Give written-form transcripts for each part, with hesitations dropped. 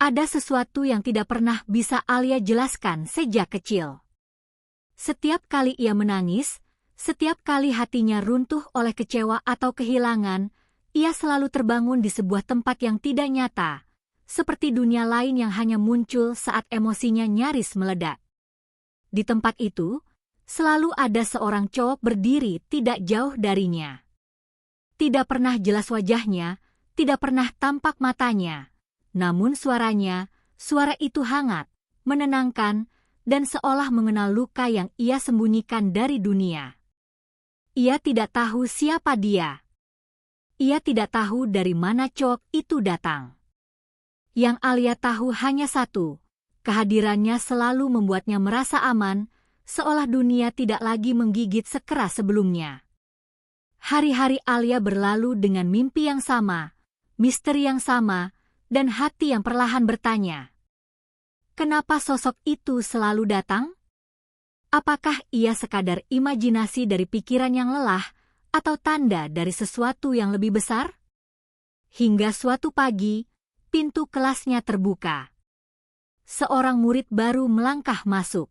Ada sesuatu yang tidak pernah bisa Alia jelaskan sejak kecil. Setiap kali ia menangis, setiap kali hatinya runtuh oleh kecewa atau kehilangan, ia selalu terbangun di sebuah tempat yang tidak nyata, seperti dunia lain yang hanya muncul saat emosinya nyaris meledak. Di tempat itu, selalu ada seorang cowok berdiri tidak jauh darinya. Tidak pernah jelas wajahnya, tidak pernah tampak matanya. Namun suaranya, suara itu hangat, menenangkan, dan seolah mengenal luka yang ia sembunyikan dari dunia. Ia tidak tahu siapa dia. Ia tidak tahu dari mana cowok itu datang. Yang Alia tahu hanya satu, kehadirannya selalu membuatnya merasa aman, seolah dunia tidak lagi menggigit sekeras sebelumnya. Hari-hari Alia berlalu dengan mimpi yang sama, misteri yang sama, dan hati yang perlahan bertanya, kenapa sosok itu selalu datang? Apakah ia sekadar imajinasi dari pikiran yang lelah atau tanda dari sesuatu yang lebih besar? Hingga suatu pagi, pintu kelasnya terbuka. Seorang murid baru melangkah masuk.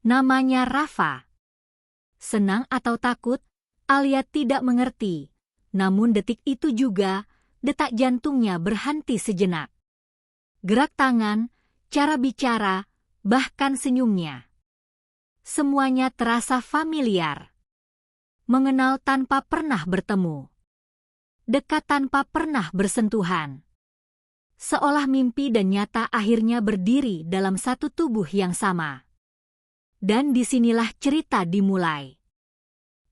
Namanya Rafa. Senang atau takut, Alia tidak mengerti. Namun detik itu juga, detak jantungnya berhenti sejenak. Gerak tangan, cara bicara, bahkan senyumnya. Semuanya terasa familiar. Mengenal tanpa pernah bertemu. Dekat tanpa pernah bersentuhan. Seolah mimpi dan nyata akhirnya berdiri dalam satu tubuh yang sama. Dan disinilah cerita dimulai.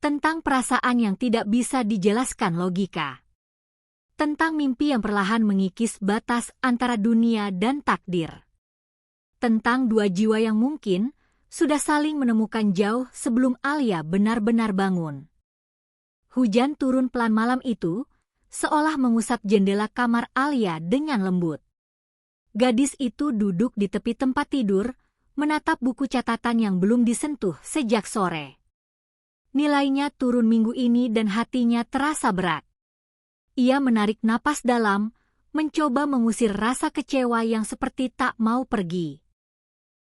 Tentang perasaan yang tidak bisa dijelaskan logika. Tentang mimpi yang perlahan mengikis batas antara dunia dan takdir. Tentang dua jiwa yang mungkin sudah saling menemukan jauh sebelum Alia benar-benar bangun. Hujan turun pelan malam itu, seolah mengusap jendela kamar Alia dengan lembut. Gadis itu duduk di tepi tempat tidur, menatap buku catatan yang belum disentuh sejak sore. Nilainya turun minggu ini dan hatinya terasa berat. Ia menarik napas dalam, mencoba mengusir rasa kecewa yang seperti tak mau pergi.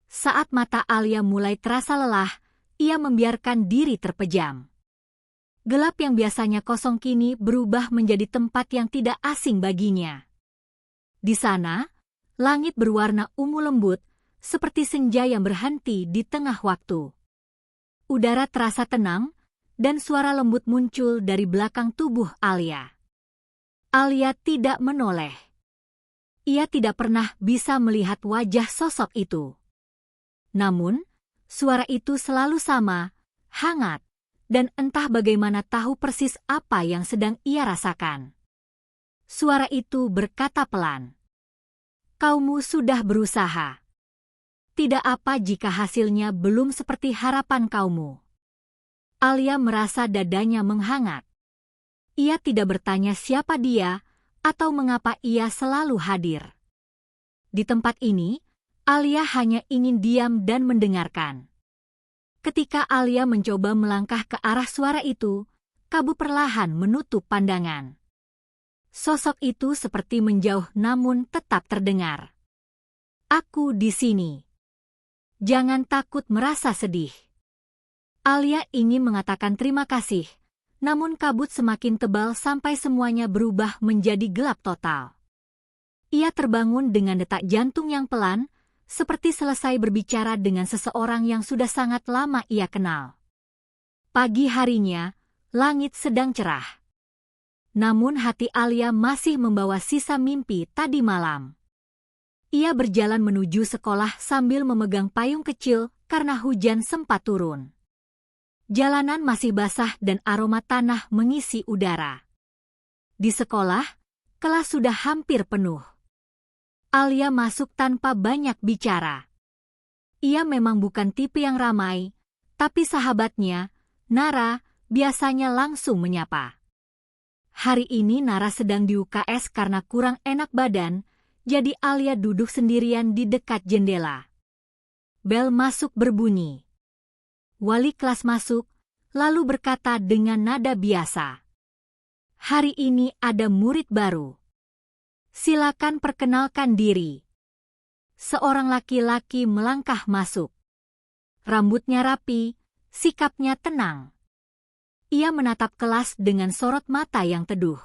Saat mata Alia mulai terasa lelah, ia membiarkan diri terpejam. Gelap yang biasanya kosong kini berubah menjadi tempat yang tidak asing baginya. Di sana, langit berwarna ungu lembut, seperti senja yang berhenti di tengah waktu. Udara terasa tenang, dan suara lembut muncul dari belakang tubuh Alia. Alia tidak menoleh. Ia tidak pernah bisa melihat wajah sosok itu. Namun, suara itu selalu sama, hangat, dan entah bagaimana tahu persis apa yang sedang ia rasakan. Suara itu berkata pelan, "Kaumu sudah berusaha. Tidak apa jika hasilnya belum seperti harapan kaumu." Alia merasa dadanya menghangat. Ia tidak bertanya siapa dia atau mengapa ia selalu hadir. Di tempat ini, Alia hanya ingin diam dan mendengarkan. Ketika Alia mencoba melangkah ke arah suara itu, kabut perlahan menutup pandangan. Sosok itu seperti menjauh namun tetap terdengar. "Aku di sini. Jangan takut merasa sedih." Alia ingin mengatakan terima kasih, namun kabut semakin tebal sampai semuanya berubah menjadi gelap total. Ia terbangun dengan detak jantung yang pelan, seperti selesai berbicara dengan seseorang yang sudah sangat lama ia kenal. Pagi harinya, langit sedang cerah. Namun hati Alia masih membawa sisa mimpi tadi malam. Ia berjalan menuju sekolah sambil memegang payung kecil karena hujan sempat turun. Jalanan masih basah dan aroma tanah mengisi udara. Di sekolah, kelas sudah hampir penuh. Alia masuk tanpa banyak bicara. Ia memang bukan tipe yang ramai, tapi sahabatnya, Nara, biasanya langsung menyapa. Hari ini Nara sedang di UKS karena kurang enak badan, jadi Alia duduk sendirian di dekat jendela. Bel masuk berbunyi. Wali kelas masuk, lalu berkata dengan nada biasa, "Hari ini ada murid baru. Silakan perkenalkan diri." seorang laki-laki melangkah masuk. Rambutnya rapi, sikapnya tenang. Ia menatap kelas dengan sorot mata yang teduh.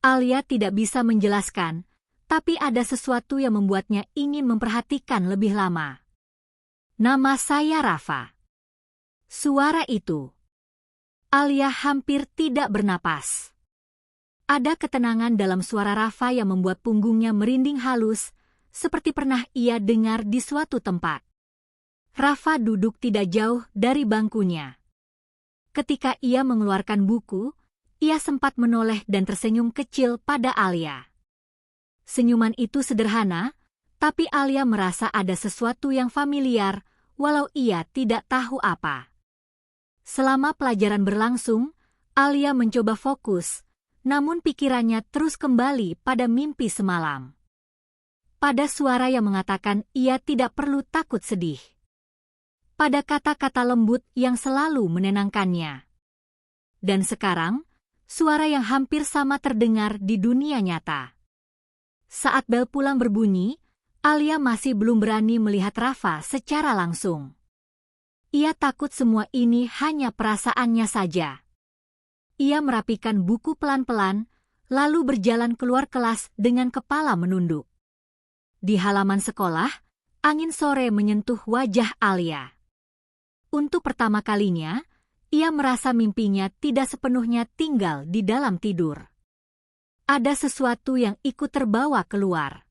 Alia tidak bisa menjelaskan, tapi ada sesuatu yang membuatnya ingin memperhatikan lebih lama. "Nama saya Rafa." Suara itu. Alia hampir tidak bernapas. Ada ketenangan dalam suara Rafa yang membuat punggungnya merinding halus, seperti pernah ia dengar di suatu tempat. Rafa duduk tidak jauh dari bangkunya. Ketika ia mengeluarkan buku, ia sempat menoleh dan tersenyum kecil pada Alia. Senyuman itu sederhana, tapi Alia merasa ada sesuatu yang familiar, walau ia tidak tahu apa. Selama pelajaran berlangsung, Alia mencoba fokus, namun pikirannya terus kembali pada mimpi semalam. Pada suara yang mengatakan ia tidak perlu takut sedih. Pada kata-kata lembut yang selalu menenangkannya. Dan sekarang, suara yang hampir sama terdengar di dunia nyata. Saat bel pulang berbunyi, Alia masih belum berani melihat Rafa secara langsung. Ia takut semua ini hanya perasaannya saja. Ia merapikan buku pelan-pelan, lalu berjalan keluar kelas dengan kepala menunduk. Di halaman sekolah, angin sore menyentuh wajah Alia. Untuk pertama kalinya, ia merasa mimpinya tidak sepenuhnya tinggal di dalam tidur. Ada sesuatu yang ikut terbawa keluar.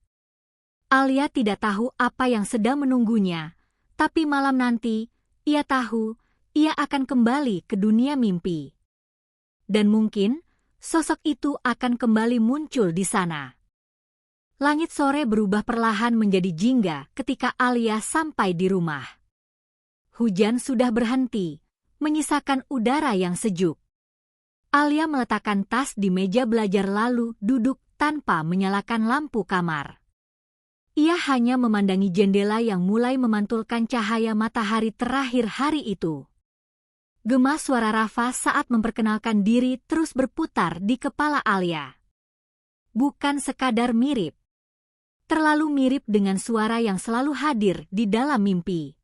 Alia tidak tahu apa yang sedang menunggunya, tapi malam nanti, ia tahu ia akan kembali ke dunia mimpi. Dan mungkin, sosok itu akan kembali muncul di sana. Langit sore berubah perlahan menjadi jingga ketika Alia sampai di rumah. Hujan sudah berhenti, menyisakan udara yang sejuk. Alia meletakkan tas di meja belajar lalu duduk tanpa menyalakan lampu kamar. Ia hanya memandangi jendela yang mulai memantulkan cahaya matahari terakhir hari itu. Gema suara Rafa saat memperkenalkan diri terus berputar di kepala Alia. Bukan sekadar mirip. Terlalu mirip dengan suara yang selalu hadir di dalam mimpi.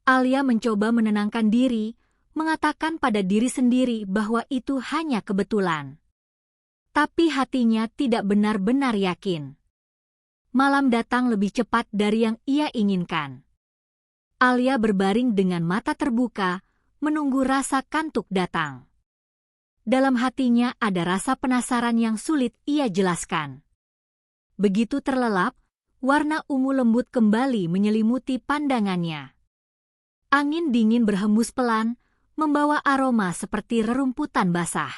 Alia mencoba menenangkan diri, mengatakan pada diri sendiri bahwa itu hanya kebetulan. Tapi hatinya tidak benar-benar yakin. Malam datang lebih cepat dari yang ia inginkan. Alia berbaring dengan mata terbuka, menunggu rasa kantuk datang. Dalam hatinya ada rasa penasaran yang sulit ia jelaskan. Begitu terlelap, warna ungu lembut kembali menyelimuti pandangannya. Angin dingin berhembus pelan, membawa aroma seperti rerumputan basah.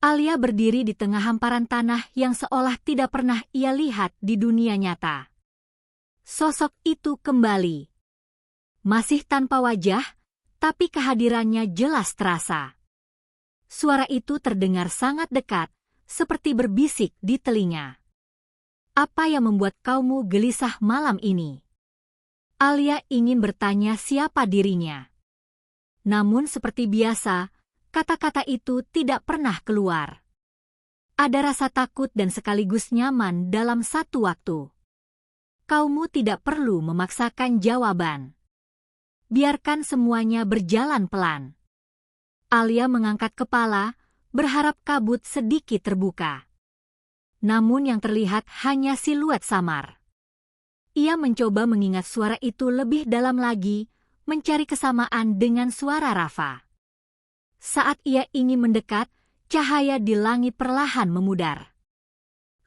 Alia berdiri di tengah hamparan tanah yang seolah tidak pernah ia lihat di dunia nyata. Sosok itu kembali. Masih tanpa wajah, tapi kehadirannya jelas terasa. Suara itu terdengar sangat dekat, seperti berbisik di telinga. "Apa yang membuat kamu gelisah malam ini?" Alia ingin bertanya siapa dirinya. Namun seperti biasa, kata-kata itu tidak pernah keluar. Ada rasa takut dan sekaligus nyaman dalam satu waktu. Kamu tidak perlu memaksakan jawaban. Biarkan semuanya berjalan pelan. Alia mengangkat kepala, berharap kabut sedikit terbuka. Namun yang terlihat hanya siluet samar. Ia mencoba mengingat suara itu lebih dalam lagi, mencari kesamaan dengan suara Rafa. Saat ia ingin mendekat, cahaya di langit perlahan memudar.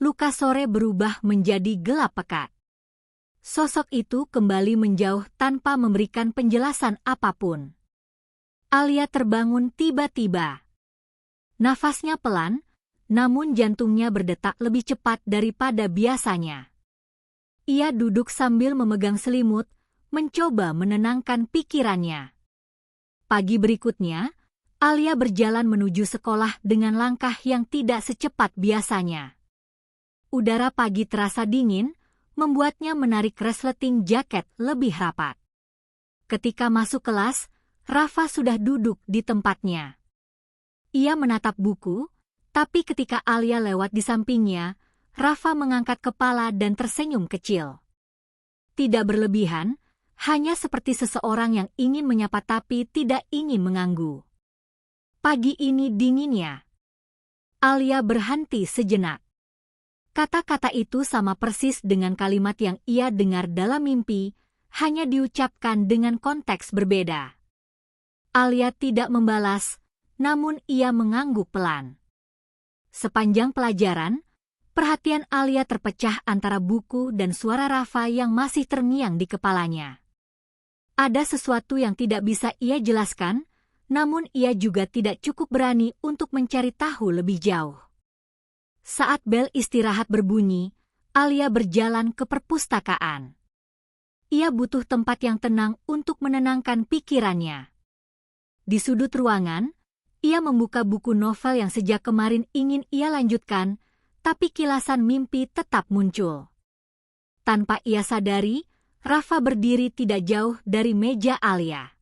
Luka sore berubah menjadi gelap pekat. Sosok itu kembali menjauh tanpa memberikan penjelasan apapun. Alia terbangun tiba-tiba. Nafasnya pelan, namun jantungnya berdetak lebih cepat daripada biasanya. Ia duduk sambil memegang selimut, mencoba menenangkan pikirannya. Pagi berikutnya, Alia berjalan menuju sekolah dengan langkah yang tidak secepat biasanya. Udara pagi terasa dingin, membuatnya menarik resleting jaket lebih rapat. Ketika masuk kelas, Rafa sudah duduk di tempatnya. Ia menatap buku, tapi ketika Alia lewat di sampingnya, Rafa mengangkat kepala dan tersenyum kecil. Tidak berlebihan, hanya seperti seseorang yang ingin menyapa tapi tidak ingin mengganggu. Pagi ini dinginnya. Alia berhenti sejenak. Kata-kata itu sama persis dengan kalimat yang ia dengar dalam mimpi, hanya diucapkan dengan konteks berbeda. Alia tidak membalas, namun ia mengangguk pelan. Sepanjang pelajaran, perhatian Alia terpecah antara buku dan suara Rafa yang masih terngiang di kepalanya. Ada sesuatu yang tidak bisa ia jelaskan, namun ia juga tidak cukup berani untuk mencari tahu lebih jauh. Saat bel istirahat berbunyi, Alia berjalan ke perpustakaan. Ia butuh tempat yang tenang untuk menenangkan pikirannya. Di sudut ruangan, ia membuka buku novel yang sejak kemarin ingin ia lanjutkan, tapi kilasan mimpi tetap muncul. Tanpa ia sadari, Rafa berdiri tidak jauh dari meja Alia.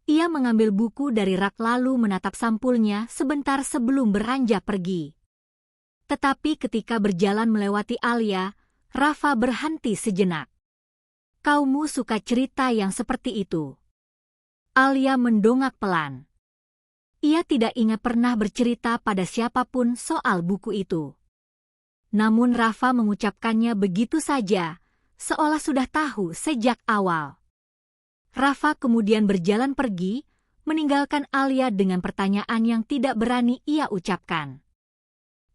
Ia mengambil buku dari rak lalu menatap sampulnya sebentar sebelum beranjak pergi. Tetapi ketika berjalan melewati Alia, Rafa berhenti sejenak. Kaumu suka cerita yang seperti itu. Alia mendongak pelan. Ia tidak ingat pernah bercerita pada siapapun soal buku itu. Namun Rafa mengucapkannya begitu saja, seolah sudah tahu sejak awal. Rafa kemudian berjalan pergi, meninggalkan Alia dengan pertanyaan yang tidak berani ia ucapkan.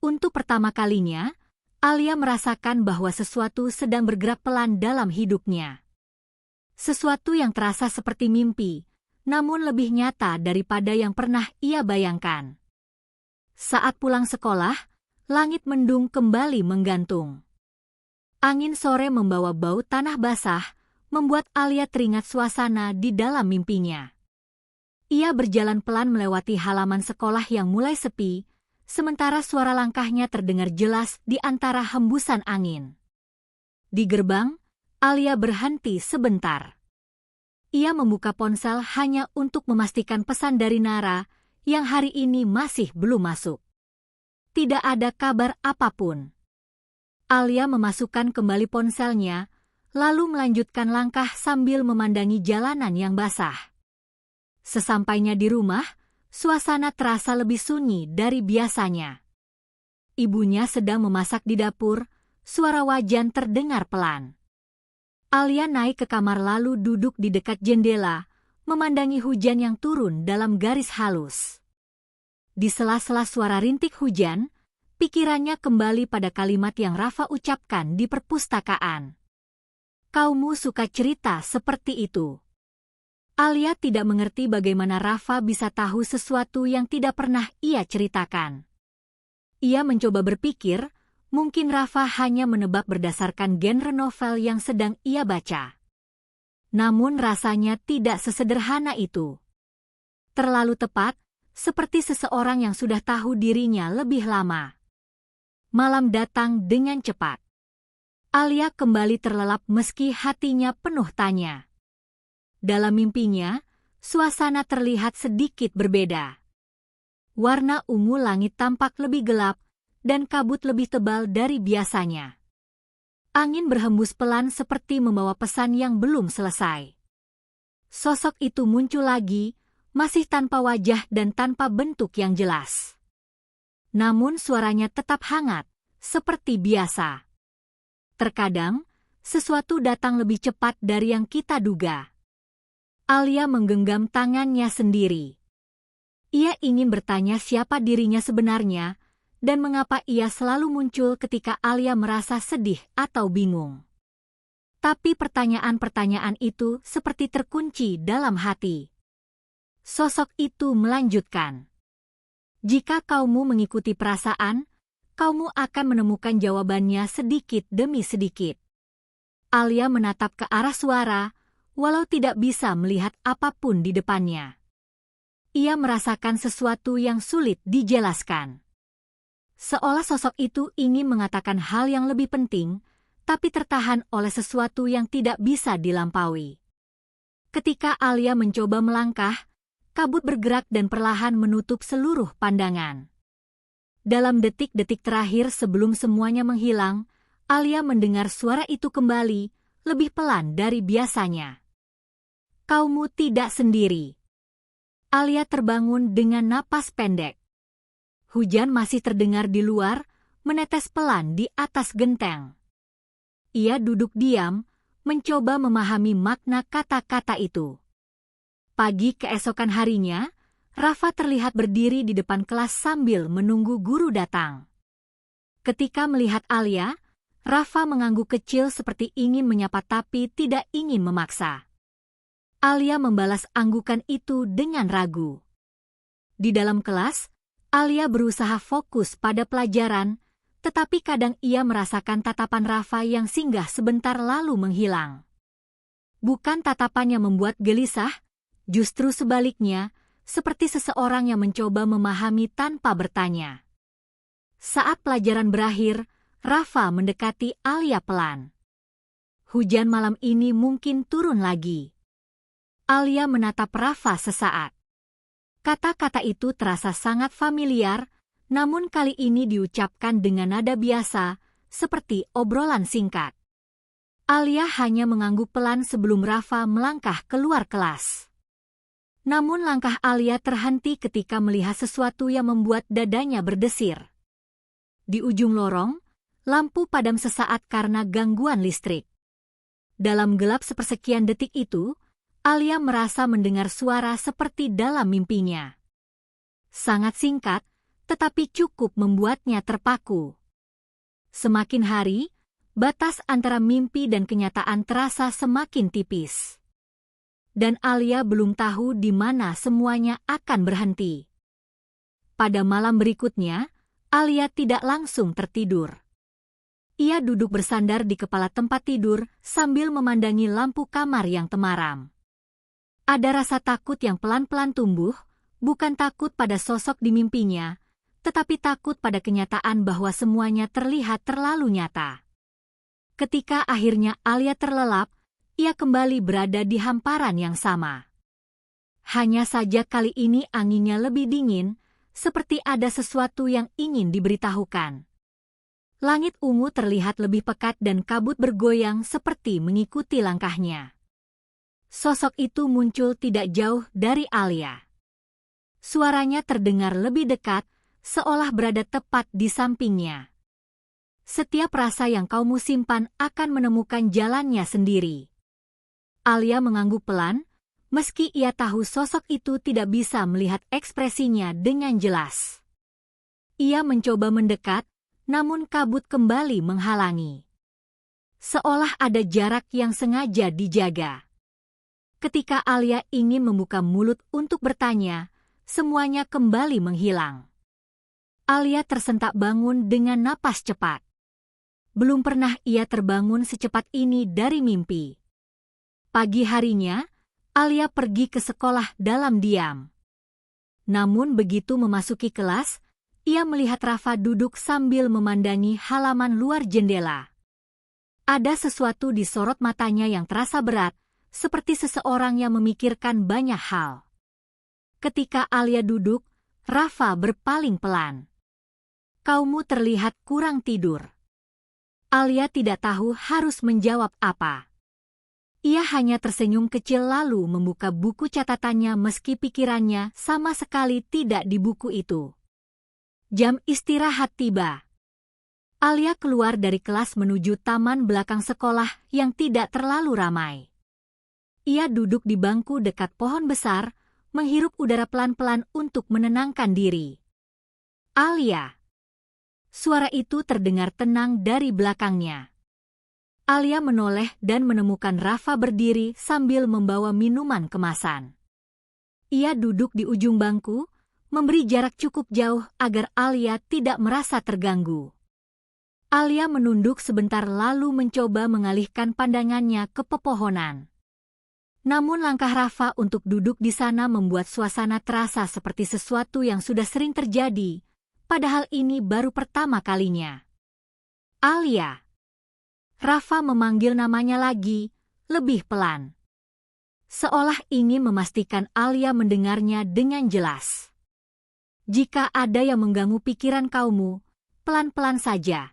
Untuk pertama kalinya, Alia merasakan bahwa sesuatu sedang bergerak pelan dalam hidupnya. Sesuatu yang terasa seperti mimpi, namun lebih nyata daripada yang pernah ia bayangkan. Saat pulang sekolah, langit mendung kembali menggantung. Angin sore membawa bau tanah basah, membuat Alia teringat suasana di dalam mimpinya. Ia berjalan pelan melewati halaman sekolah yang mulai sepi, sementara suara langkahnya terdengar jelas di antara hembusan angin. Di gerbang, Alia berhenti sebentar. Ia membuka ponsel hanya untuk memastikan pesan dari Nara yang hari ini masih belum masuk. Tidak ada kabar apapun. Alia memasukkan kembali ponselnya, lalu melanjutkan langkah sambil memandangi jalanan yang basah. Sesampainya di rumah, suasana terasa lebih sunyi dari biasanya. Ibunya sedang memasak di dapur, suara wajan terdengar pelan. Alia naik ke kamar lalu duduk di dekat jendela, memandangi hujan yang turun dalam garis halus. Di sela-sela suara rintik hujan, pikirannya kembali pada kalimat yang Rafa ucapkan di perpustakaan. Kaumu suka cerita seperti itu. Alia tidak mengerti bagaimana Rafa bisa tahu sesuatu yang tidak pernah ia ceritakan. Ia mencoba berpikir, mungkin Rafa hanya menebak berdasarkan genre novel yang sedang ia baca. Namun rasanya tidak sesederhana itu. Terlalu tepat, seperti seseorang yang sudah tahu dirinya lebih lama. Malam datang dengan cepat. Alia kembali terlelap meski hatinya penuh tanya. Dalam mimpinya, suasana terlihat sedikit berbeda. Warna ungu langit tampak lebih gelap, dan kabut lebih tebal dari biasanya. Angin berhembus pelan seperti membawa pesan yang belum selesai. Sosok itu muncul lagi, masih tanpa wajah dan tanpa bentuk yang jelas. Namun suaranya tetap hangat, seperti biasa. Terkadang, sesuatu datang lebih cepat dari yang kita duga. Alia menggenggam tangannya sendiri. Ia ingin bertanya siapa dirinya sebenarnya, dan mengapa ia selalu muncul ketika Alia merasa sedih atau bingung. Tapi pertanyaan-pertanyaan itu seperti terkunci dalam hati. Sosok itu melanjutkan. Jika kaumu mengikuti perasaan, kaumu akan menemukan jawabannya sedikit demi sedikit. Alia menatap ke arah suara, walau tidak bisa melihat apapun di depannya. Ia merasakan sesuatu yang sulit dijelaskan. Seolah sosok itu ingin mengatakan hal yang lebih penting, tapi tertahan oleh sesuatu yang tidak bisa dilampaui. Ketika Alia mencoba melangkah, kabut bergerak dan perlahan menutup seluruh pandangan. Dalam detik-detik terakhir sebelum semuanya menghilang, Alia mendengar suara itu kembali, lebih pelan dari biasanya. Kaumu tidak sendiri. Alia terbangun dengan napas pendek. Hujan masih terdengar di luar, menetes pelan di atas genteng. Ia duduk diam, mencoba memahami makna kata-kata itu. Pagi keesokan harinya, Rafa terlihat berdiri di depan kelas sambil menunggu guru datang. Ketika melihat Alia, Rafa mengangguk kecil seperti ingin menyapa tapi tidak ingin memaksa. Alia membalas anggukan itu dengan ragu. Di dalam kelas, Alia berusaha fokus pada pelajaran, tetapi kadang ia merasakan tatapan Rafa yang singgah sebentar lalu menghilang. Bukan tatapan yang membuat gelisah, justru sebaliknya, seperti seseorang yang mencoba memahami tanpa bertanya. Saat pelajaran berakhir, Rafa mendekati Alia pelan. Hujan malam ini mungkin turun lagi. Alia menatap Rafa sesaat. Kata-kata itu terasa sangat familiar, namun kali ini diucapkan dengan nada biasa, seperti obrolan singkat. Alia hanya mengangguk pelan sebelum Rafa melangkah keluar kelas. Namun langkah Alia terhenti ketika melihat sesuatu yang membuat dadanya berdesir. Di ujung lorong, lampu padam sesaat karena gangguan listrik. Dalam gelap sepersekian detik itu, Alia merasa mendengar suara seperti dalam mimpinya. Sangat singkat, tetapi cukup membuatnya terpaku. Semakin hari, batas antara mimpi dan kenyataan terasa semakin tipis. Dan Alia belum tahu di mana semuanya akan berhenti. Pada malam berikutnya, Alia tidak langsung tertidur. Ia duduk bersandar di kepala tempat tidur sambil memandangi lampu kamar yang temaram. Ada rasa takut yang pelan-pelan tumbuh, bukan takut pada sosok di mimpinya, tetapi takut pada kenyataan bahwa semuanya terlihat terlalu nyata. Ketika akhirnya Alia terlelap, ia kembali berada di hamparan yang sama. Hanya saja kali ini anginnya lebih dingin, seperti ada sesuatu yang ingin diberitahukan. Langit ungu terlihat lebih pekat dan kabut bergoyang seperti mengikuti langkahnya. Sosok itu muncul tidak jauh dari Alia. Suaranya terdengar lebih dekat, seolah berada tepat di sampingnya. Setiap rasa yang kaumu simpan akan menemukan jalannya sendiri. Alia mengangguk pelan, meski ia tahu sosok itu tidak bisa melihat ekspresinya dengan jelas. Ia mencoba mendekat, namun kabut kembali menghalangi. Seolah ada jarak yang sengaja dijaga. Ketika Alia ingin membuka mulut untuk bertanya, semuanya kembali menghilang. Alia tersentak bangun dengan napas cepat. Belum pernah ia terbangun secepat ini dari mimpi. Pagi harinya, Alia pergi ke sekolah dalam diam. Namun begitu memasuki kelas, ia melihat Rafa duduk sambil memandangi halaman luar jendela. Ada sesuatu di sorot matanya yang terasa berat, seperti seseorang yang memikirkan banyak hal. Ketika Alia duduk, Rafa berpaling pelan. Kaumu terlihat kurang tidur. Alia tidak tahu harus menjawab apa. Ia hanya tersenyum kecil lalu membuka buku catatannya meski pikirannya sama sekali tidak di buku itu. Jam istirahat tiba. Alia keluar dari kelas menuju taman belakang sekolah yang tidak terlalu ramai. Ia duduk di bangku dekat pohon besar, menghirup udara pelan-pelan untuk menenangkan diri. Alia. Suara itu terdengar tenang dari belakangnya. Alia menoleh dan menemukan Rafa berdiri sambil membawa minuman kemasan. Ia duduk di ujung bangku, memberi jarak cukup jauh agar Alia tidak merasa terganggu. Alia menunduk sebentar lalu mencoba mengalihkan pandangannya ke pepohonan. Namun langkah Rafa untuk duduk di sana membuat suasana terasa seperti sesuatu yang sudah sering terjadi, padahal ini baru pertama kalinya. Alia. Rafa memanggil namanya lagi, lebih pelan. Seolah ingin memastikan Alia mendengarnya dengan jelas. Jika ada yang mengganggu pikiran kaumu, pelan-pelan saja.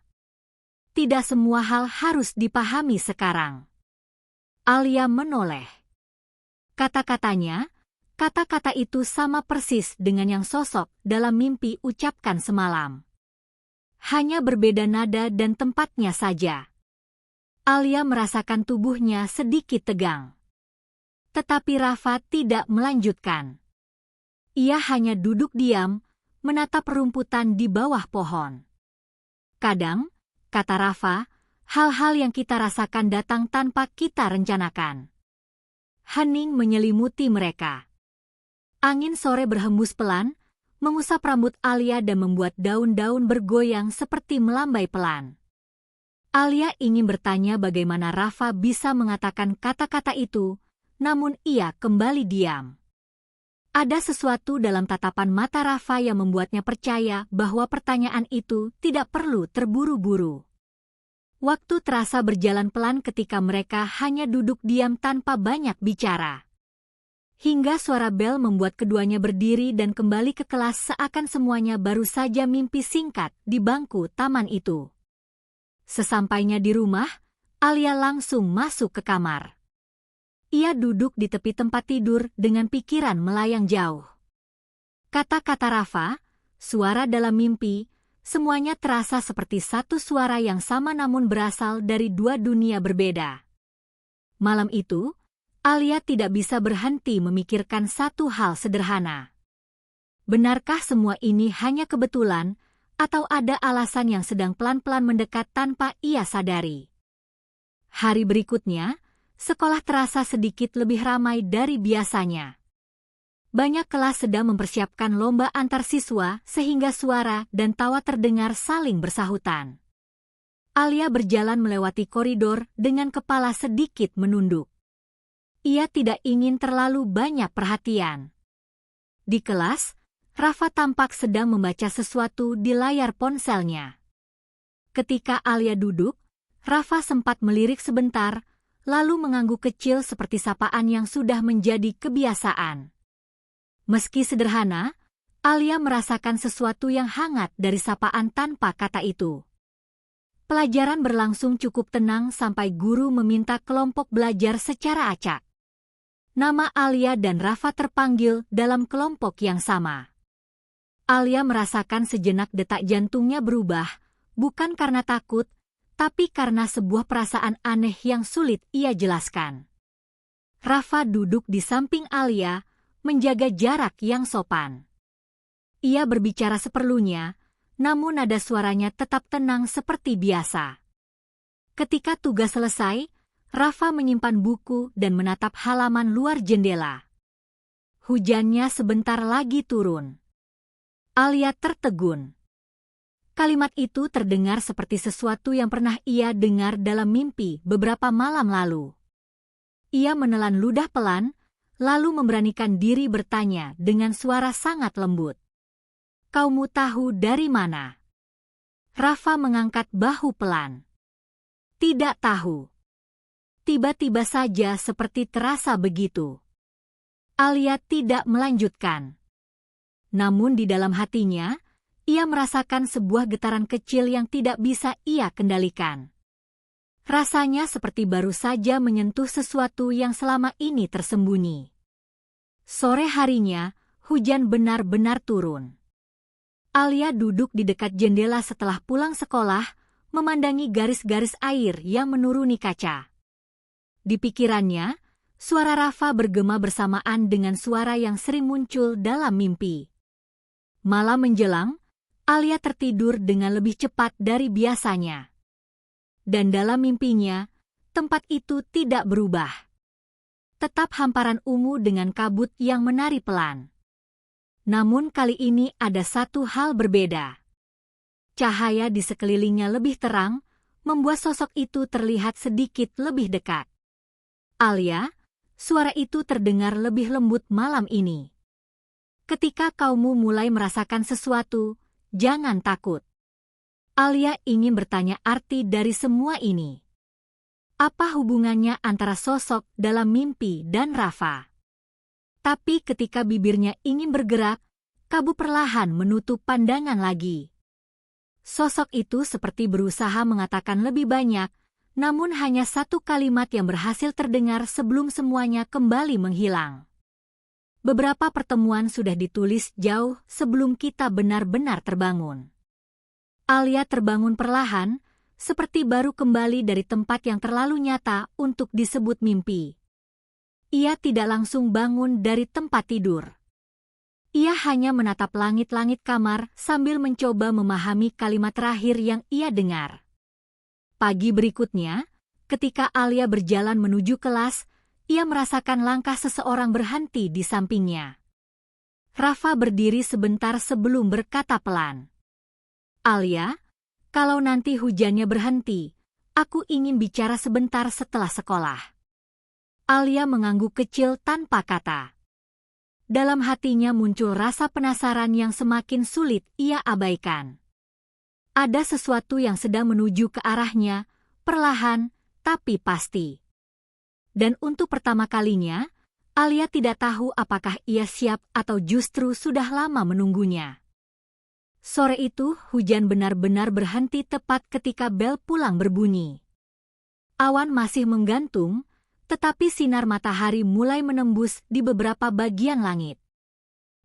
Tidak semua hal harus dipahami sekarang. Alia menoleh. Kata-katanya, kata-kata itu sama persis dengan yang sosok dalam mimpi ucapkan semalam. Hanya berbeda nada dan tempatnya saja. Alia merasakan tubuhnya sedikit tegang. Tetapi Rafa tidak melanjutkan. Ia hanya duduk diam, menatap rumputan di bawah pohon. Kadang, kata Rafa, hal-hal yang kita rasakan datang tanpa kita rencanakan. Hening menyelimuti mereka. Angin sore berhembus pelan, mengusap rambut Alia dan membuat daun-daun bergoyang seperti melambai pelan. Alia ingin bertanya bagaimana Rafa bisa mengatakan kata-kata itu, namun ia kembali diam. Ada sesuatu dalam tatapan mata Rafa yang membuatnya percaya bahwa pertanyaan itu tidak perlu terburu-buru. Waktu terasa berjalan pelan ketika mereka hanya duduk diam tanpa banyak bicara. Hingga suara bel membuat keduanya berdiri dan kembali ke kelas seakan semuanya baru saja mimpi singkat di bangku taman itu. Sesampainya di rumah, Alia langsung masuk ke kamar. Ia duduk di tepi tempat tidur dengan pikiran melayang jauh. Kata-kata Rafa, suara dalam mimpi, semuanya terasa seperti satu suara yang sama namun berasal dari dua dunia berbeda. Malam itu, Alia tidak bisa berhenti memikirkan satu hal sederhana. Benarkah semua ini hanya kebetulan, atau ada alasan yang sedang pelan-pelan mendekat tanpa ia sadari? Hari berikutnya, sekolah terasa sedikit lebih ramai dari biasanya. Banyak kelas sedang mempersiapkan lomba antar siswa sehingga suara dan tawa terdengar saling bersahutan. Alia berjalan melewati koridor dengan kepala sedikit menunduk. Ia tidak ingin terlalu banyak perhatian. Di kelas, Rafa tampak sedang membaca sesuatu di layar ponselnya. Ketika Alia duduk, Rafa sempat melirik sebentar, lalu mengangguk kecil seperti sapaan yang sudah menjadi kebiasaan. Meski sederhana, Alia merasakan sesuatu yang hangat dari sapaan tanpa kata itu. Pelajaran berlangsung cukup tenang sampai guru meminta kelompok belajar secara acak. Nama Alia dan Rafa terpanggil dalam kelompok yang sama. Alia merasakan sejenak detak jantungnya berubah, bukan karena takut, tapi karena sebuah perasaan aneh yang sulit ia jelaskan. Rafa duduk di samping Alia, menjaga jarak yang sopan. Ia berbicara seperlunya, namun nada suaranya tetap tenang seperti biasa. Ketika tugas selesai, Rafa menyimpan buku dan menatap halaman luar jendela. Hujannya sebentar lagi turun. Alia tertegun. Kalimat itu terdengar seperti sesuatu yang pernah ia dengar dalam mimpi beberapa malam lalu. Ia menelan ludah pelan, lalu memberanikan diri bertanya dengan suara sangat lembut. "Kaumu tahu dari mana?" Rafa mengangkat bahu pelan. "Tidak tahu." Tiba-tiba saja seperti terasa begitu. Alia tidak melanjutkan. Namun di dalam hatinya, ia merasakan sebuah getaran kecil yang tidak bisa ia kendalikan. Rasanya seperti baru saja menyentuh sesuatu yang selama ini tersembunyi. Sore harinya, hujan benar-benar turun. Alia duduk di dekat jendela setelah pulang sekolah, memandangi garis-garis air yang menuruni kaca. Di pikirannya, suara Rafa bergema bersamaan dengan suara yang sering muncul dalam mimpi. Malam menjelang, Alia tertidur dengan lebih cepat dari biasanya. Dan dalam mimpinya, tempat itu tidak berubah. Tetap hamparan ungu dengan kabut yang menari pelan. Namun kali ini ada satu hal berbeda. Cahaya di sekelilingnya lebih terang, membuat sosok itu terlihat sedikit lebih dekat. "Alia," suara itu terdengar lebih lembut malam ini. "Ketika kaumu mulai merasakan sesuatu, jangan takut." Alia ingin bertanya arti dari semua ini. Apa hubungannya antara sosok dalam mimpi dan Rafa? Tapi ketika bibirnya ingin bergerak, kabut perlahan menutup pandangan lagi. Sosok itu seperti berusaha mengatakan lebih banyak, namun hanya satu kalimat yang berhasil terdengar sebelum semuanya kembali menghilang. Beberapa pertemuan sudah ditulis jauh sebelum kita benar-benar terbangun. Alia terbangun perlahan, seperti baru kembali dari tempat yang terlalu nyata untuk disebut mimpi. Ia tidak langsung bangun dari tempat tidur. Ia hanya menatap langit-langit kamar sambil mencoba memahami kalimat terakhir yang ia dengar. Pagi berikutnya, ketika Alia berjalan menuju kelas, ia merasakan langkah seseorang berhenti di sampingnya. Rafa berdiri sebentar sebelum berkata pelan, "Alia, kalau nanti hujannya berhenti, aku ingin bicara sebentar setelah sekolah." Alia mengangguk kecil tanpa kata. Dalam hatinya muncul rasa penasaran yang semakin sulit ia abaikan. Ada sesuatu yang sedang menuju ke arahnya, perlahan tapi pasti. Dan untuk pertama kalinya, Alia tidak tahu apakah ia siap atau justru sudah lama menunggunya. Sore itu hujan benar-benar berhenti tepat ketika bel pulang berbunyi. Awan masih menggantung, tetapi sinar matahari mulai menembus di beberapa bagian langit.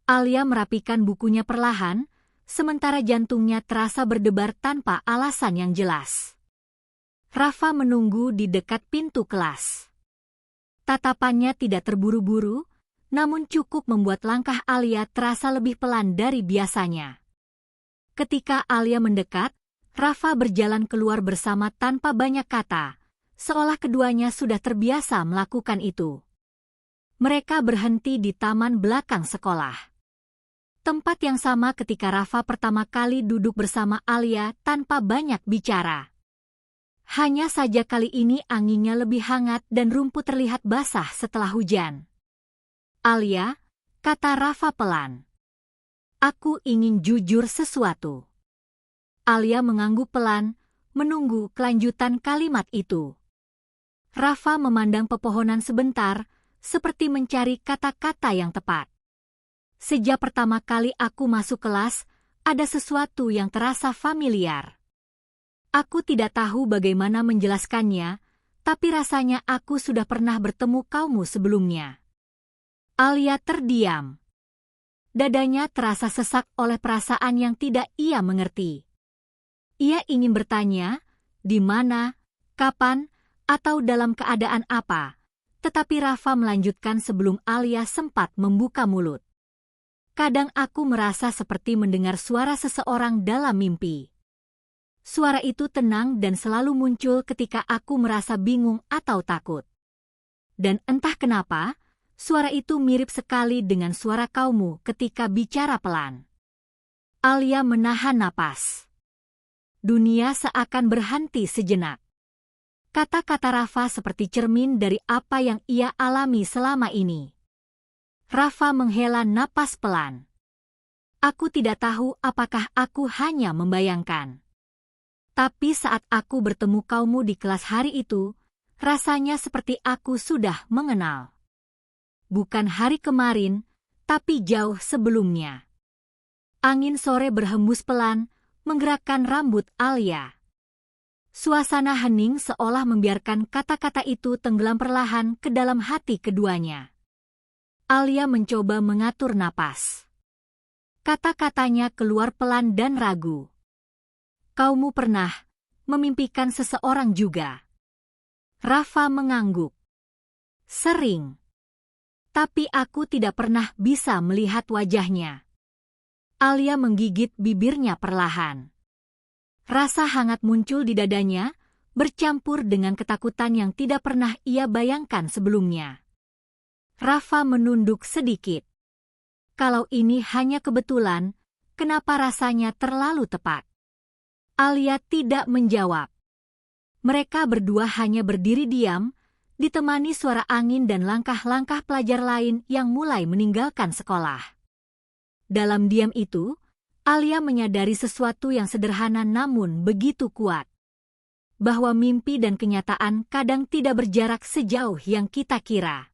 Alia merapikan bukunya perlahan, sementara jantungnya terasa berdebar tanpa alasan yang jelas. Rafa menunggu di dekat pintu kelas. Tatapannya tidak terburu-buru, namun cukup membuat langkah Alia terasa lebih pelan dari biasanya. Ketika Alia mendekat, Rafa berjalan keluar bersama tanpa banyak kata, seolah keduanya sudah terbiasa melakukan itu. Mereka berhenti di taman belakang sekolah. Tempat yang sama ketika Rafa pertama kali duduk bersama Alia tanpa banyak bicara. Hanya saja kali ini anginnya lebih hangat dan rumput terlihat basah setelah hujan. "Alia," kata Rafa pelan, "aku ingin jujur sesuatu." Alia mengangguk pelan, menunggu kelanjutan kalimat itu. Rafa memandang pepohonan sebentar, seperti mencari kata-kata yang tepat. "Sejak pertama kali aku masuk kelas, ada sesuatu yang terasa familiar. Aku tidak tahu bagaimana menjelaskannya, tapi rasanya aku sudah pernah bertemu kamu sebelumnya." Alia terdiam. Dadanya terasa sesak oleh perasaan yang tidak ia mengerti. Ia ingin bertanya, di mana, kapan, atau dalam keadaan apa, tetapi Rafa melanjutkan sebelum Alia sempat membuka mulut. "Kadang aku merasa seperti mendengar suara seseorang dalam mimpi. Suara itu tenang dan selalu muncul ketika aku merasa bingung atau takut. Dan entah kenapa, suara itu mirip sekali dengan suara kaumu ketika bicara pelan." Alia menahan napas. Dunia seakan berhenti sejenak. Kata-kata Rafa seperti cermin dari apa yang ia alami selama ini. Rafa menghela napas pelan. "Aku tidak tahu apakah aku hanya membayangkan. Tapi saat aku bertemu kaumu di kelas hari itu, rasanya seperti aku sudah mengenal. Bukan hari kemarin, tapi jauh sebelumnya." Angin sore berhembus pelan, menggerakkan rambut Alia. Suasana hening seolah membiarkan kata-kata itu tenggelam perlahan ke dalam hati keduanya. Alia mencoba mengatur napas. Kata-katanya keluar pelan dan ragu. "Kaumu pernah memimpikan seseorang juga?" Rafa mengangguk. "Sering. Tapi aku tidak pernah bisa melihat wajahnya." Alia menggigit bibirnya perlahan. Rasa hangat muncul di dadanya, bercampur dengan ketakutan yang tidak pernah ia bayangkan sebelumnya. Rafa menunduk sedikit. Kalau ini hanya kebetulan, kenapa rasanya terlalu tepat? Alia tidak menjawab. Mereka berdua hanya berdiri diam, ditemani suara angin dan langkah-langkah pelajar lain yang mulai meninggalkan sekolah. Dalam diam itu, Alia menyadari sesuatu yang sederhana namun begitu kuat. Bahwa mimpi dan kenyataan kadang tidak berjarak sejauh yang kita kira.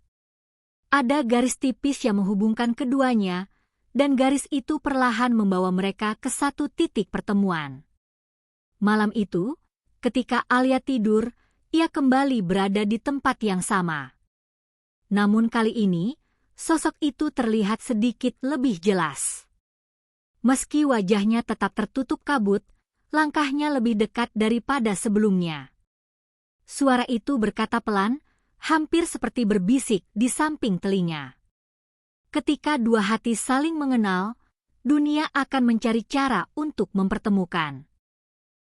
Ada garis tipis yang menghubungkan keduanya, dan garis itu perlahan membawa mereka ke satu titik pertemuan. Malam itu, ketika Alia tidur, ia kembali berada di tempat yang sama. Namun kali ini, sosok itu terlihat sedikit lebih jelas. Meski wajahnya tetap tertutup kabut, langkahnya lebih dekat daripada sebelumnya. Suara itu berkata pelan, hampir seperti berbisik di samping telinga. Ketika dua hati saling mengenal, dunia akan mencari cara untuk mempertemukan.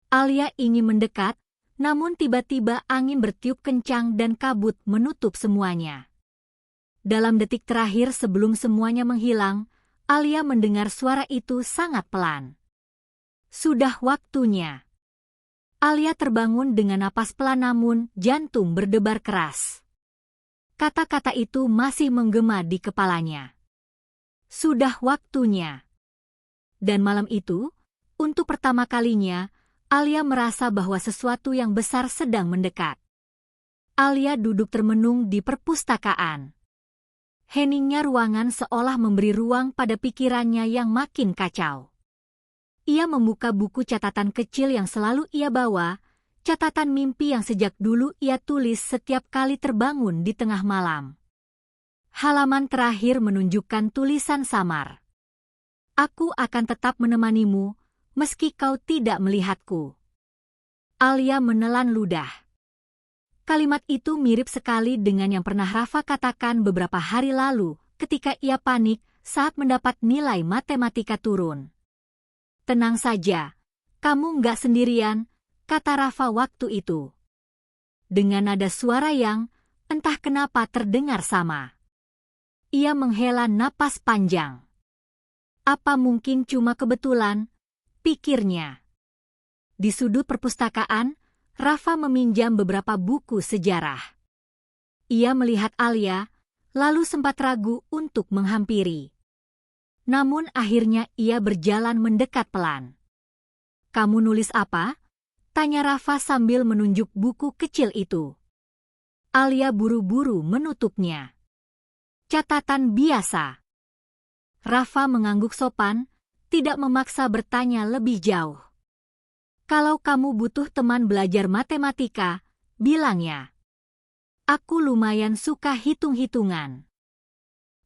Alia ingin mendekat, namun tiba-tiba angin bertiup kencang dan kabut menutup semuanya. Dalam detik terakhir sebelum semuanya menghilang, Alia mendengar suara itu sangat pelan. Sudah waktunya. Alia terbangun dengan napas pelan namun jantung berdebar keras. Kata-kata itu masih menggema di kepalanya. Sudah waktunya. Dan malam itu, untuk pertama kalinya, Alia merasa bahwa sesuatu yang besar sedang mendekat. Alia duduk termenung di perpustakaan. Heningnya ruangan seolah memberi ruang pada pikirannya yang makin kacau. Ia membuka buku catatan kecil yang selalu ia bawa, catatan mimpi yang sejak dulu ia tulis setiap kali terbangun di tengah malam. Halaman terakhir menunjukkan tulisan samar. Aku akan tetap menemanimu, meski kau tidak melihatku. Alia menelan ludah. Kalimat itu mirip sekali dengan yang pernah Rafa katakan beberapa hari lalu ketika ia panik saat mendapat nilai matematika turun. Tenang saja, kamu nggak sendirian, kata Rafa waktu itu. Dengan nada suara yang, entah kenapa terdengar sama. Ia menghela napas panjang. Apa mungkin cuma kebetulan? Pikirnya. Di sudut perpustakaan, Rafa meminjam beberapa buku sejarah. Ia melihat Alia, lalu sempat ragu untuk menghampiri. Namun akhirnya ia berjalan mendekat pelan. Kamu nulis apa? Tanya Rafa sambil menunjuk buku kecil itu. Alia buru-buru menutupnya. Catatan biasa. Rafa mengangguk sopan, tidak memaksa bertanya lebih jauh. Kalau kamu butuh teman belajar matematika, bilangnya. Aku lumayan suka hitung-hitungan.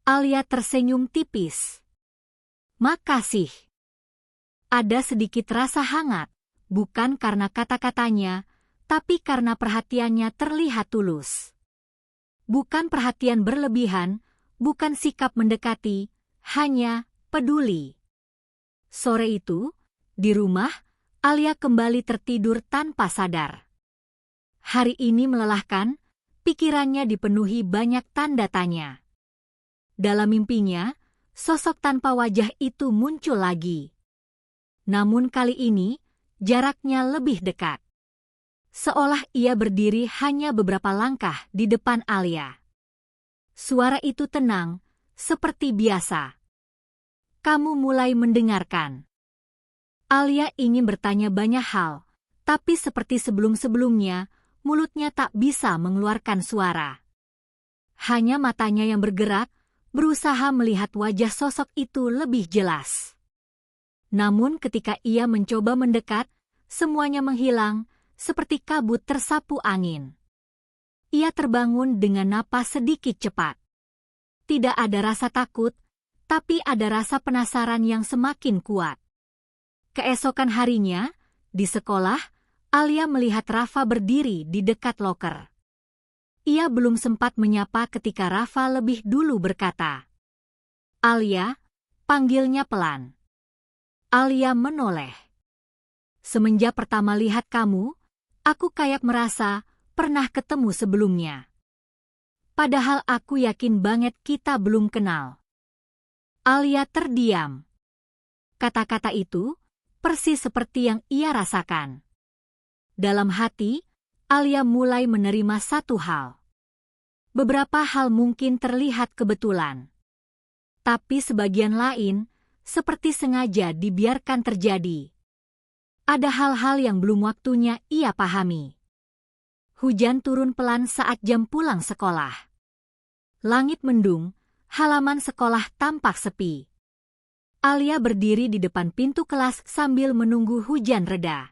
Alia tersenyum tipis. Makasih. Ada sedikit rasa hangat, bukan karena kata-katanya, tapi karena perhatiannya terlihat tulus. Bukan perhatian berlebihan, bukan sikap mendekati, hanya peduli. Sore itu, di rumah, Alia kembali tertidur tanpa sadar. Hari ini melelahkan, pikirannya dipenuhi banyak tanda tanya. Dalam mimpinya, sosok tanpa wajah itu muncul lagi. Namun kali ini, jaraknya lebih dekat. Seolah ia berdiri hanya beberapa langkah di depan Alia. Suara itu tenang, seperti biasa. Kamu mulai mendengarkan. Alia ingin bertanya banyak hal, tapi seperti sebelum-sebelumnya, mulutnya tak bisa mengeluarkan suara. Hanya matanya yang bergerak, berusaha melihat wajah sosok itu lebih jelas. Namun ketika ia mencoba mendekat, semuanya menghilang, seperti kabut tersapu angin. Ia terbangun dengan napas sedikit cepat. Tidak ada rasa takut, tapi ada rasa penasaran yang semakin kuat. Keesokan harinya, di sekolah, Alia melihat Rafa berdiri di dekat loker. Ia belum sempat menyapa ketika Rafa lebih dulu berkata, Alia, panggilnya pelan. Alia menoleh. Semenjak pertama lihat kamu, aku kayak merasa pernah ketemu sebelumnya. Padahal aku yakin banget kita belum kenal. Alia terdiam. Kata-kata itu persis seperti yang ia rasakan. Dalam hati, Alia mulai menerima satu hal. Beberapa hal mungkin terlihat kebetulan. Tapi sebagian lain, seperti sengaja dibiarkan terjadi. Ada hal-hal yang belum waktunya ia pahami. Hujan turun pelan saat jam pulang sekolah. Langit mendung, halaman sekolah tampak sepi. Alia berdiri di depan pintu kelas sambil menunggu hujan reda.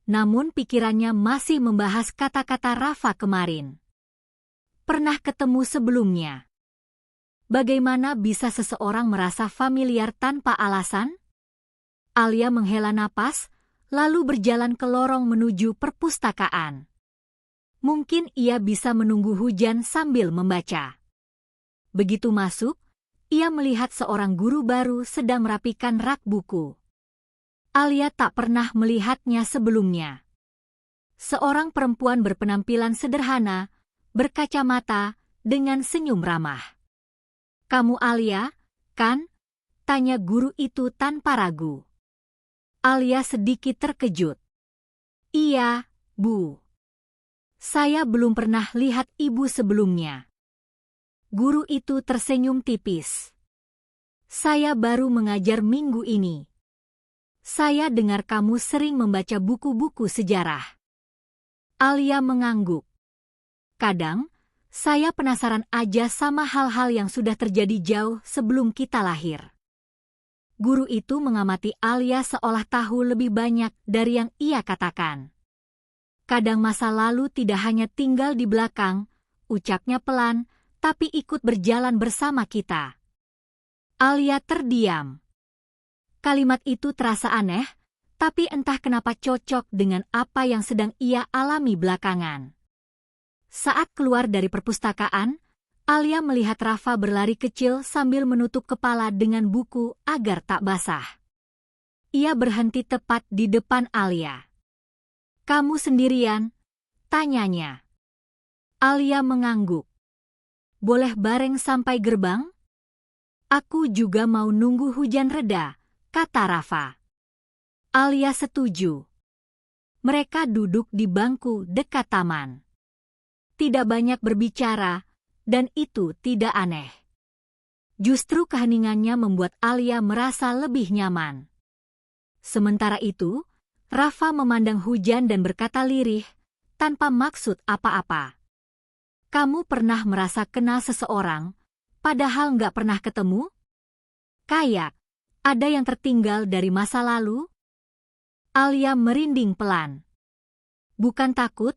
Namun pikirannya masih membahas kata-kata Rafa kemarin. Pernah ketemu sebelumnya. Bagaimana bisa seseorang merasa familiar tanpa alasan? Alia menghela napas, lalu berjalan ke lorong menuju perpustakaan. Mungkin ia bisa menunggu hujan sambil membaca. Begitu masuk, ia melihat seorang guru baru sedang merapikan rak buku. Alia tak pernah melihatnya sebelumnya. Seorang perempuan berpenampilan sederhana, berkacamata, dengan senyum ramah. "Kamu Alia, kan?" tanya guru itu tanpa ragu. Alia sedikit terkejut. "Iya, Bu. Saya belum pernah lihat Ibu sebelumnya." Guru itu tersenyum tipis. "Saya baru mengajar minggu ini. Saya dengar kamu sering membaca buku-buku sejarah." Alia mengangguk. "Kadang, saya penasaran aja sama hal-hal yang sudah terjadi jauh sebelum kita lahir." Guru itu mengamati Alia seolah tahu lebih banyak dari yang ia katakan. "Kadang masa lalu tidak hanya tinggal di belakang," ucapnya pelan, "tapi ikut berjalan bersama kita." Alia terdiam. Kalimat itu terasa aneh, tapi entah kenapa cocok dengan apa yang sedang ia alami belakangan. Saat keluar dari perpustakaan, Alia melihat Rafa berlari kecil sambil menutup kepala dengan buku agar tak basah. Ia berhenti tepat di depan Alia. "Kamu sendirian?" tanyanya. Alia mengangguk. "Boleh bareng sampai gerbang?" "Aku juga mau nunggu hujan reda," kata Rafa. Alia setuju. Mereka duduk di bangku dekat taman. Tidak banyak berbicara, dan itu tidak aneh. Justru keheningannya membuat Alia merasa lebih nyaman. Sementara itu, Rafa memandang hujan dan berkata lirih, tanpa maksud apa-apa. "Kamu pernah merasa kenal seseorang, padahal nggak pernah ketemu? Kayak ada yang tertinggal dari masa lalu?" Alia merinding pelan. Bukan takut,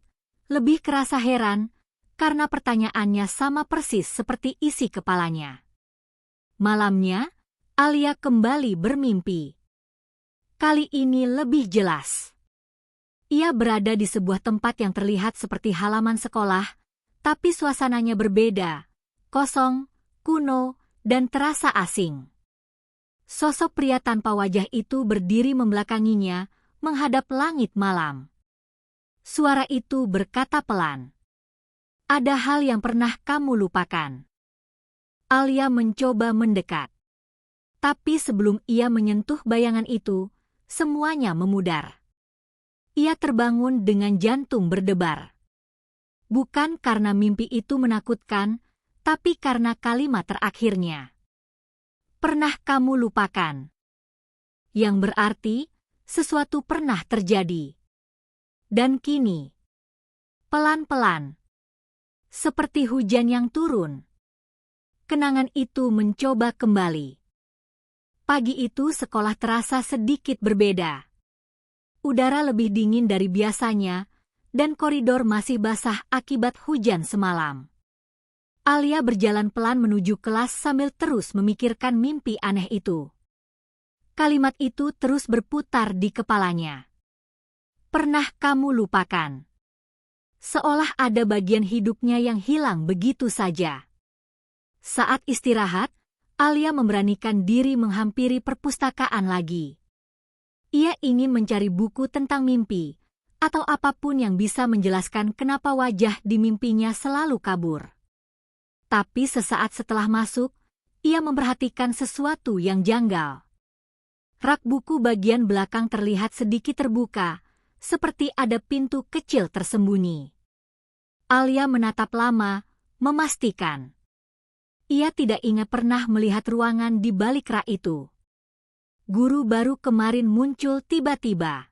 lebih kerasa heran, karena pertanyaannya sama persis seperti isi kepalanya. Malamnya, Alia kembali bermimpi. Kali ini lebih jelas. Ia berada di sebuah tempat yang terlihat seperti halaman sekolah, tapi suasananya berbeda, kosong, kuno, dan terasa asing. Sosok pria tanpa wajah itu berdiri membelakanginya, menghadap langit malam. Suara itu berkata pelan, "Ada hal yang pernah kamu lupakan." Alia mencoba mendekat. Tapi sebelum ia menyentuh bayangan itu, semuanya memudar. Ia terbangun dengan jantung berdebar. Bukan karena mimpi itu menakutkan, tapi karena kalimat terakhirnya. "Pernah kamu lupakan." Yang berarti, sesuatu pernah terjadi. Dan kini, pelan-pelan, seperti hujan yang turun, kenangan itu mencoba kembali. Pagi itu sekolah terasa sedikit berbeda. Udara lebih dingin dari biasanya, dan koridor masih basah akibat hujan semalam. Alia berjalan pelan menuju kelas sambil terus memikirkan mimpi aneh itu. Kalimat itu terus berputar di kepalanya. "Pernah kamu lupakan." Seolah ada bagian hidupnya yang hilang begitu saja. Saat istirahat, Alia memberanikan diri menghampiri perpustakaan lagi. Ia ingin mencari buku tentang mimpi, atau apapun yang bisa menjelaskan kenapa wajah di mimpinya selalu kabur. Tapi sesaat setelah masuk, ia memperhatikan sesuatu yang janggal. Rak buku bagian belakang terlihat sedikit terbuka, seperti ada pintu kecil tersembunyi. Alia menatap lama, memastikan. Ia tidak ingat pernah melihat ruangan di balik rak itu. Guru baru kemarin muncul tiba-tiba.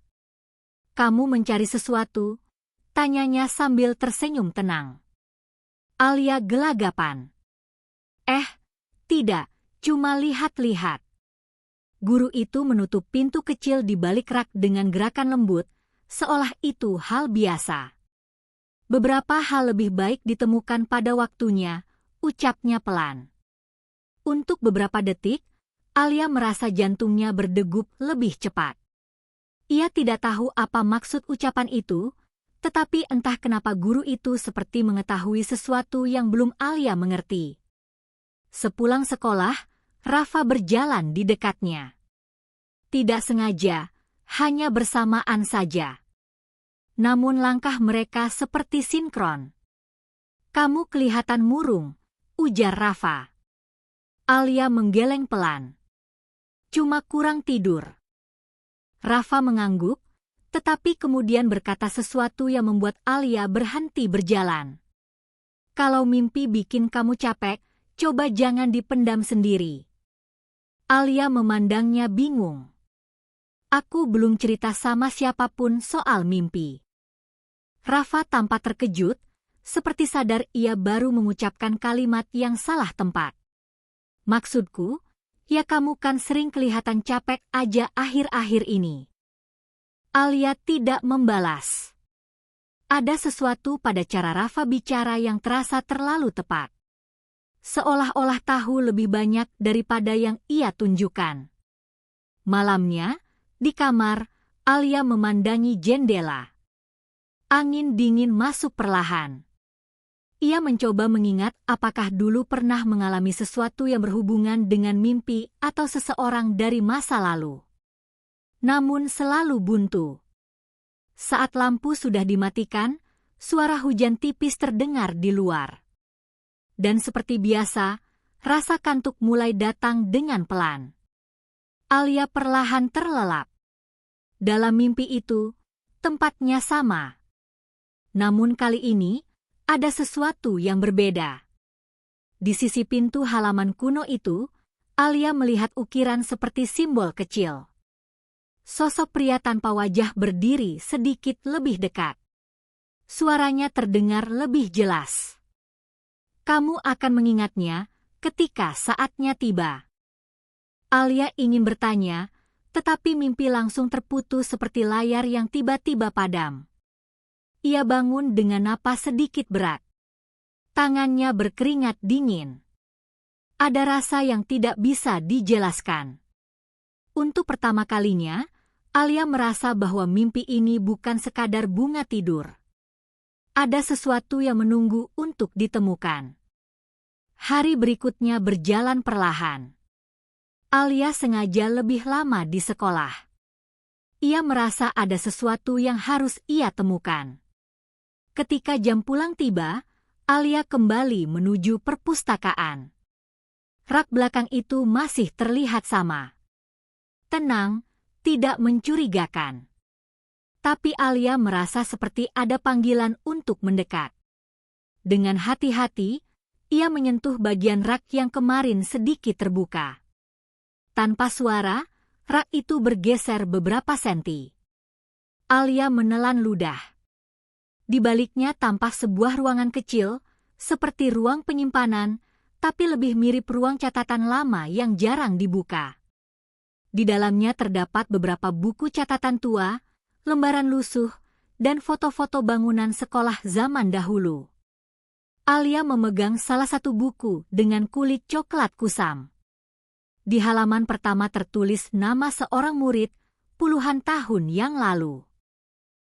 "Kamu mencari sesuatu?" tanyanya sambil tersenyum tenang. Alia gelagapan. Tidak, cuma lihat-lihat." Guru itu menutup pintu kecil di balik rak dengan gerakan lembut, seolah itu hal biasa. Beberapa hal lebih baik ditemukan pada waktunya, ucapnya pelan. Untuk beberapa detik, Alia merasa jantungnya berdegup lebih cepat. Ia tidak tahu apa maksud ucapan itu, tetapi entah kenapa guru itu seperti mengetahui sesuatu yang belum Alia mengerti. Sepulang sekolah, Rafa berjalan di dekatnya. Tidak sengaja, hanya bersamaan saja. Namun langkah mereka seperti sinkron. "Kamu kelihatan murung," ujar Rafa. Alia menggeleng pelan. "Cuma kurang tidur." Rafa mengangguk, tetapi kemudian berkata sesuatu yang membuat Alia berhenti berjalan. "Kalau mimpi bikin kamu capek, coba jangan dipendam sendiri." Alia memandangnya bingung. "Aku belum cerita sama siapapun soal mimpi." Rafa tampak terkejut, seperti sadar ia baru mengucapkan kalimat yang salah tempat. "Maksudku, ya kamu kan sering kelihatan capek aja akhir-akhir ini." Alia tidak membalas. Ada sesuatu pada cara Rafa bicara yang terasa terlalu tepat. Seolah-olah tahu lebih banyak daripada yang ia tunjukkan. Malamnya, di kamar, Alia memandangi jendela. Angin dingin masuk perlahan. Ia mencoba mengingat apakah dulu pernah mengalami sesuatu yang berhubungan dengan mimpi atau seseorang dari masa lalu. Namun selalu buntu. Saat lampu sudah dimatikan, suara hujan tipis terdengar di luar. Dan seperti biasa, rasa kantuk mulai datang dengan pelan. Alia perlahan terlelap. Dalam mimpi itu, tempatnya sama. Namun kali ini, ada sesuatu yang berbeda. Di sisi pintu halaman kuno itu, Alia melihat ukiran seperti simbol kecil. Sosok pria tanpa wajah berdiri sedikit lebih dekat. Suaranya terdengar lebih jelas. "Kamu akan mengingatnya ketika saatnya tiba." Alia ingin bertanya, tetapi mimpi langsung terputus seperti layar yang tiba-tiba padam. Ia bangun dengan napas sedikit berat. Tangannya berkeringat dingin. Ada rasa yang tidak bisa dijelaskan. Untuk pertama kalinya, Alia merasa bahwa mimpi ini bukan sekadar bunga tidur. Ada sesuatu yang menunggu untuk ditemukan. Hari berikutnya berjalan perlahan. Alia sengaja lebih lama di sekolah. Ia merasa ada sesuatu yang harus ia temukan. Ketika jam pulang tiba, Alia kembali menuju perpustakaan. Rak belakang itu masih terlihat sama. Tenang, tidak mencurigakan. Tapi Alia merasa seperti ada panggilan untuk mendekat. Dengan hati-hati, ia menyentuh bagian rak yang kemarin sedikit terbuka. Tanpa suara, rak itu bergeser beberapa senti. Alia menelan ludah. Di baliknya tampak sebuah ruangan kecil, seperti ruang penyimpanan, tapi lebih mirip ruang catatan lama yang jarang dibuka. Di dalamnya terdapat beberapa buku catatan tua, lembaran lusuh, dan foto-foto bangunan sekolah zaman dahulu. Alia memegang salah satu buku dengan kulit coklat kusam. Di halaman pertama tertulis nama seorang murid puluhan tahun yang lalu.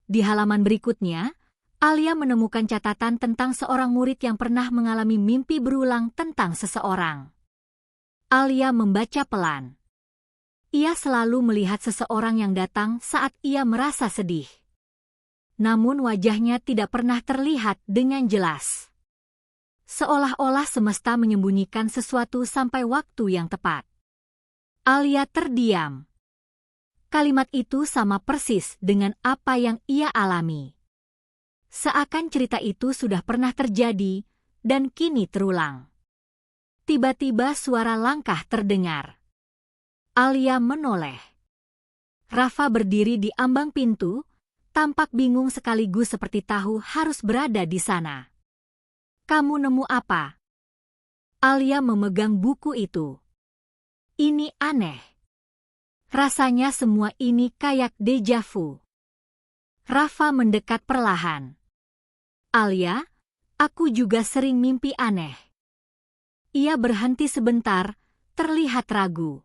Di halaman berikutnya, Alia menemukan catatan tentang seorang murid yang pernah mengalami mimpi berulang tentang seseorang. Alia membaca pelan. Ia selalu melihat seseorang yang datang saat ia merasa sedih. Namun wajahnya tidak pernah terlihat dengan jelas. Seolah-olah semesta menyembunyikan sesuatu sampai waktu yang tepat. Alia terdiam. Kalimat itu sama persis dengan apa yang ia alami. Seakan cerita itu sudah pernah terjadi dan kini terulang. Tiba-tiba suara langkah terdengar. Alia menoleh. Rafa berdiri di ambang pintu, tampak bingung sekaligus seperti tahu harus berada di sana. "Kamu nemu apa?" Alia memegang buku itu. "Ini aneh. Rasanya semua ini kayak deja vu." Rafa mendekat perlahan. Alia, aku juga sering mimpi aneh. Ia berhenti sebentar, terlihat ragu.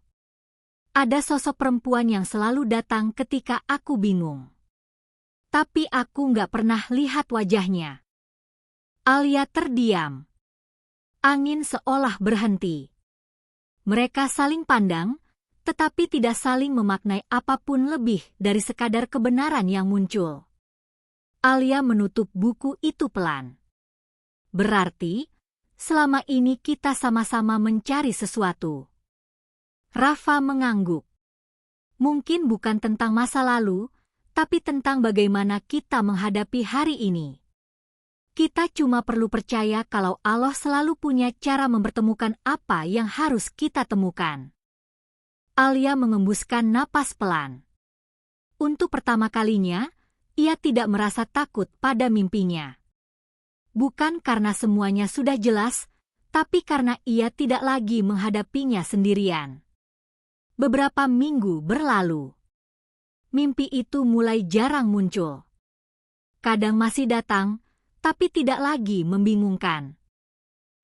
Ada sosok perempuan yang selalu datang ketika aku bingung. Tapi aku nggak pernah lihat wajahnya. Alia terdiam. Angin seolah berhenti. Mereka saling pandang, tetapi tidak saling memaknai apapun lebih dari sekadar kebenaran yang muncul. Alia menutup buku itu pelan. Berarti, selama ini kita sama-sama mencari sesuatu. Rafa mengangguk. Mungkin bukan tentang masa lalu, tapi tentang bagaimana kita menghadapi hari ini. Kita cuma perlu percaya kalau Allah selalu punya cara mempertemukan apa yang harus kita temukan. Alia mengembuskan napas pelan. Untuk pertama kalinya, ia tidak merasa takut pada mimpinya. Bukan karena semuanya sudah jelas, tapi karena ia tidak lagi menghadapinya sendirian. Beberapa minggu berlalu. Mimpi itu mulai jarang muncul. Kadang masih datang, tapi tidak lagi membingungkan.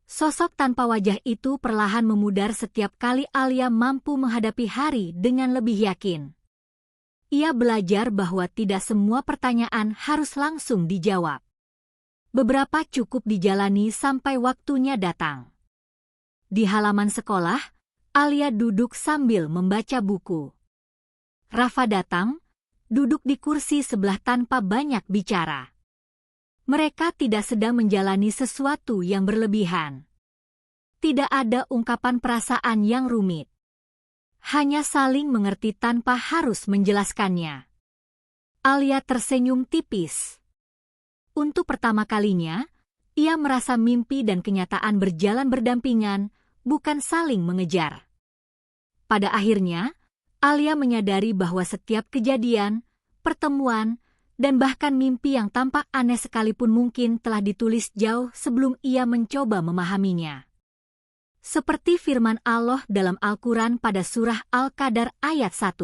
Sosok tanpa wajah itu perlahan memudar setiap kali Alia mampu menghadapi hari dengan lebih yakin. Ia belajar bahwa tidak semua pertanyaan harus langsung dijawab. Beberapa cukup dijalani sampai waktunya datang. Di halaman sekolah, Alia duduk sambil membaca buku. Rafa datang, duduk di kursi sebelah tanpa banyak bicara. Mereka tidak sedang menjalani sesuatu yang berlebihan. Tidak ada ungkapan perasaan yang rumit. Hanya saling mengerti tanpa harus menjelaskannya. Alia tersenyum tipis. Untuk pertama kalinya, ia merasa mimpi dan kenyataan berjalan berdampingan, bukan saling mengejar. Pada akhirnya, Alia menyadari bahwa setiap kejadian, pertemuan, dan bahkan mimpi yang tampak aneh sekalipun mungkin telah ditulis jauh sebelum ia mencoba memahaminya. Seperti firman Allah dalam Al-Quran pada surah Al-Qadar ayat 1.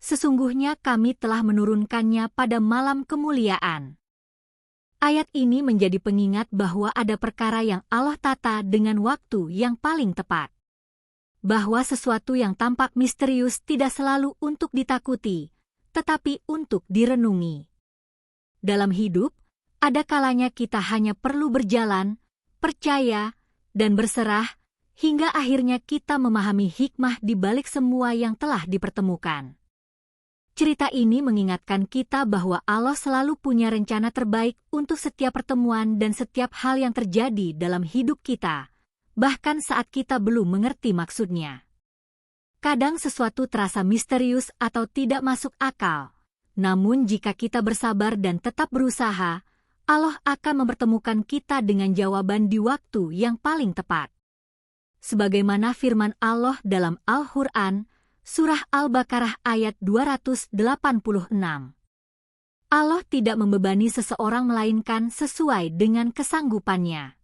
Sesungguhnya kami telah menurunkannya pada malam kemuliaan. Ayat ini menjadi pengingat bahwa ada perkara yang Allah tata dengan waktu yang paling tepat. Bahwa sesuatu yang tampak misterius tidak selalu untuk ditakuti, tetapi untuk direnungi. Dalam hidup, ada kalanya kita hanya perlu berjalan, percaya, dan berserah, hingga akhirnya kita memahami hikmah di balik semua yang telah dipertemukan. Cerita ini mengingatkan kita bahwa Allah selalu punya rencana terbaik untuk setiap pertemuan dan setiap hal yang terjadi dalam hidup kita, bahkan saat kita belum mengerti maksudnya. Kadang sesuatu terasa misterius atau tidak masuk akal, namun jika kita bersabar dan tetap berusaha, Allah akan mempertemukan kita dengan jawaban di waktu yang paling tepat. Sebagaimana firman Allah dalam Al-Quran, Surah Al-Baqarah ayat 286. Allah tidak membebani seseorang melainkan sesuai dengan kesanggupannya.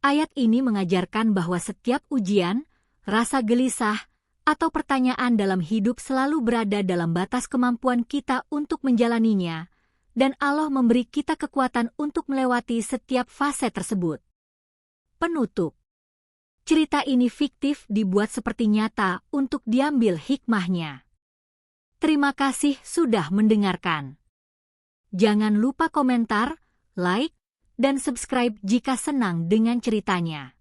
Ayat ini mengajarkan bahwa setiap ujian, rasa gelisah, atau pertanyaan dalam hidup selalu berada dalam batas kemampuan kita untuk menjalaninya, dan Allah memberi kita kekuatan untuk melewati setiap fase tersebut. Penutup. Cerita ini fiktif dibuat seperti nyata untuk diambil hikmahnya. Terima kasih sudah mendengarkan. Jangan lupa komentar, like, dan subscribe jika senang dengan ceritanya.